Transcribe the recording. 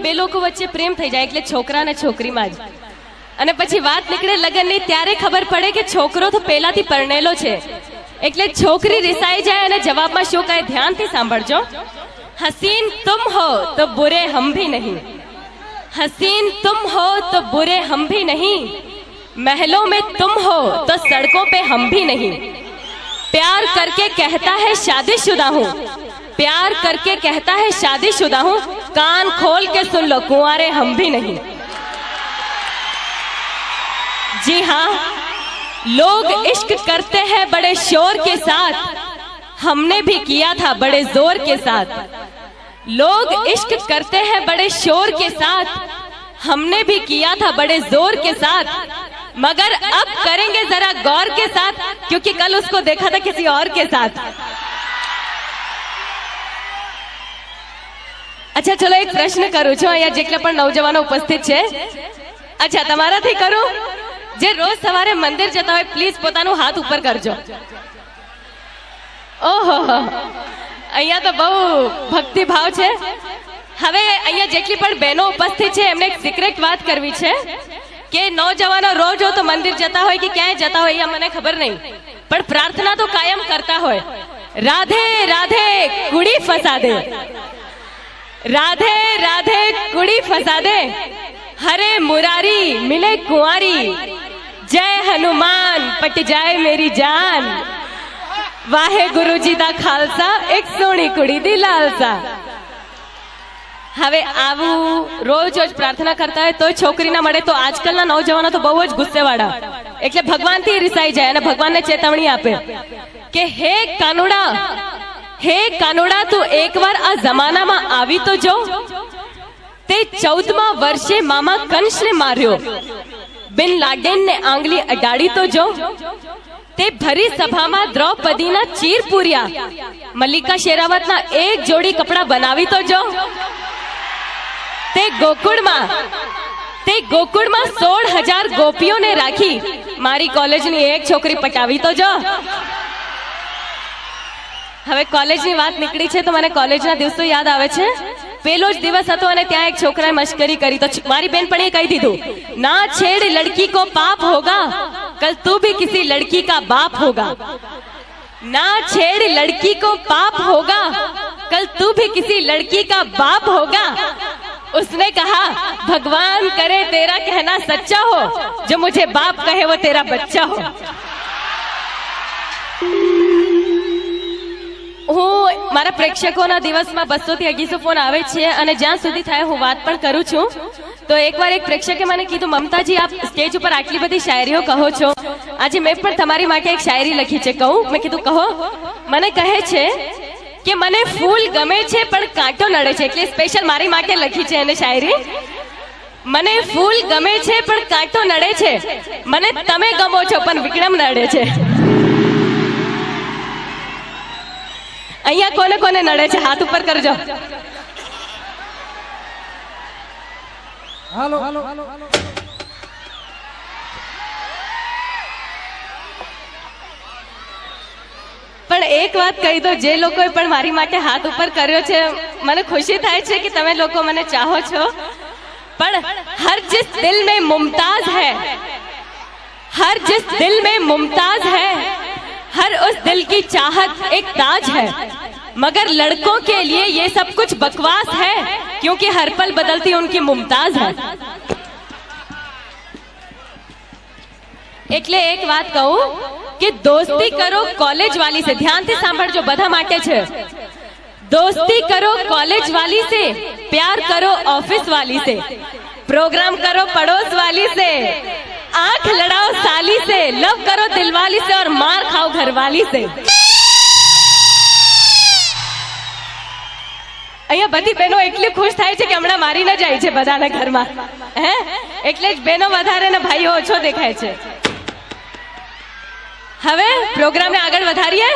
બે લોકો વચ્ચે પ્રેમ થઈ જાય એટલે છોકરા અને છોકરીમાં જ, અને પછી વાત નીકળે લગ્નની ત્યારે ખબર પડે કે છોકરો તો પહેલાથી પરણેલો છે, એટલે છોકરી રિસાઈ જાય અને જવાબમાં શું કહે ધ્યાનથી સાંભળજો. હસીન તુમ હો તો બુરે હમ ભી નહીં, हसीन तुम हो तो बुरे हम भी नहीं, महलों में तुम हो तो सड़कों पे हम भी नहीं, प्यार करके कहता है शादीशुदा हूँ, प्यार करके कहता है शादीशुदा हूँ, कान खोल के सुन लो कुंवारे हम भी नहीं. जी हाँ, लोग इश्क करते हैं बड़े शोर के साथ, हमने भी किया था बड़े जोर के साथ. लोग इश्क करते हैं बड़े शोर के साथ, हमने भी किया था बड़े जोर के साथ, मगर अब करेंगे जरा गौर के साथ, क्योंकि कल उसको देखा था किसी और के साथ. अच्छा चलो एक प्रश्न करूं છું, અહીંયા જેટલા પણ નવજવાનો ઉપસ્થિત છે, અચ્છા તમારાથી કરું, જે રોજ સવારે મંદિર જતા હોય પ્લીઝ પોતાનું હાથ ઉપર કરજો. ઓહો, અહીંયા તો બહુ ભક્તિ ભાવ છે. હવે અહીંયા જેટલી પણ બહેનો ઉપસ્થિત છે એમને એક સિક્રેટ વાત કરવી છે કે નौजवानो રોજ તો મંદિર જતા હોય કે ક્યાંય જતા હોય એ મને ખબર નહીં, પણ પ્રાર્થના તો કાયમ કરતા હોય. રાધે રાધે કુડી ફસા દે, રાધે રાધે કુડી ફસા દે, હરે મુરારી મિલે કુંવારી, જય હનુમાન પટ જાય મેરી જાન, વાહે ગુરુજી દા ખાલસા, એક સોની કુડી દી લાલસા. હવે આવું રોજ રોજ પ્રાર્થના કરતા હોય તો છોકરી ના મળે તો આજકાલના નौजवानो તો બહુ જ ગુસ્સેવાળા, એટલે ભગવાનથી રિસાઈ જાય અને ભગવાનને ચેતવણી આપે કે હે કાનુડા તું એકવાર આ જમાનામાં આવી તો જો, તે 14મા વર્ષે મામા કંસને માર્યો, બિન લાડેનને આંગળી અડાડી તો જો, તે ભરી સભામાં દ્રૌપદીના ચીર પૂર્યા, મલ્લિકા શેરાવતના એક જોડી કપડા બનાવી તો જો, તે ગોકુળમાં 16,000 ગોપીઓને રાખી મારી કોલેજની એક છોકરી પટાવી તો જો. હવે કોલેજની વાત નીકળી છે તો મને કોલેજના દિવસો યાદ આવે છે. પેલો જ દિવસ હતો અને ત્યાં એક છોકરાએ મશ્કરી કરી તો મારી બેનપણીએ કહી દીધું, ના છેડ લડકી કો પાપ હોગા, कल तू भी किसी लड़की का बाप होगा, ना छेड़ लड़की को पाप होगा, कल तू भी किसी लड़की का बाप होगा. उसने कहा भगवान करे तेरा कहना सच्चा हो, जो मुझे बाप कहे वो तेरा बच्चा हो. હું મારા પ્રેક્ષકોના દિવસમાં 200 થી 250 ફોન આવે છે અને જ્યાં સુધી થાય હું વાત પણ કરું છું. તો એકવાર એક પ્રેક્ષકે મને કીધું, મમતાજી આપ સ્ટેજ ઉપર આટલી બધી શાયરીઓ કહો છો, આજે મેં પણ તમારી માટે એક શાયરી લખી છે, કહું? મેં કીધું કહો. મને કહે છે કે મને ફૂલ ગમે છે પણ કાંટો નડે છે, એટલે સ્પેશિયલ મારી માટે લખી છે એને શાયરી. મને ફૂલ ગમે છે પણ કાંટો નડે છે, મને તમે ગમો છો પણ વિક્રમ નડે છે. અહીંયા કોને કોને નડે છે હાથ ઉપર કરજો. હાલો. પણ એક વાત કહી દો, જે લોકોએ પણ મારી માટે હાથ ઉપર કર્યો છે મને ખુશી થાય છે કે તમે લોકો મને ચાહો છો, પણ હર जिस दिल में मुमताज है, हर जिस दिल में मुमताज है, हर उस दिल की चाहत एक ताज है, मगर लड़कों के लिए ये सब कुछ बकवास है, क्योंकि हर पल बदलती उनकी मुमताज है. એટલે એક વાત કહું કે દોસ્તી કરો કોલેજ વાલી से, ધ્યાનથી સાંભળજો, બધા માટે છે. दोस्ती करो कॉलेज वाली से, प्यार करो ऑफिस वाली से, प्रोग्राम करो पड़ोस वाली से, आंख लड़ाओ साली से, लव करो दिलवाली से और मार खाओ घरवाली से. અહીંયા બધી બહેનો એટલી ખુશ થાય છે કે હમણાં મારી ન જાય છે બધાના ઘરમાં, હે એટલે જ બહેનો વધારે ને ભાઈઓ ઓછો દેખાય છે. હવે પ્રોગ્રામને આગળ વધારીએ.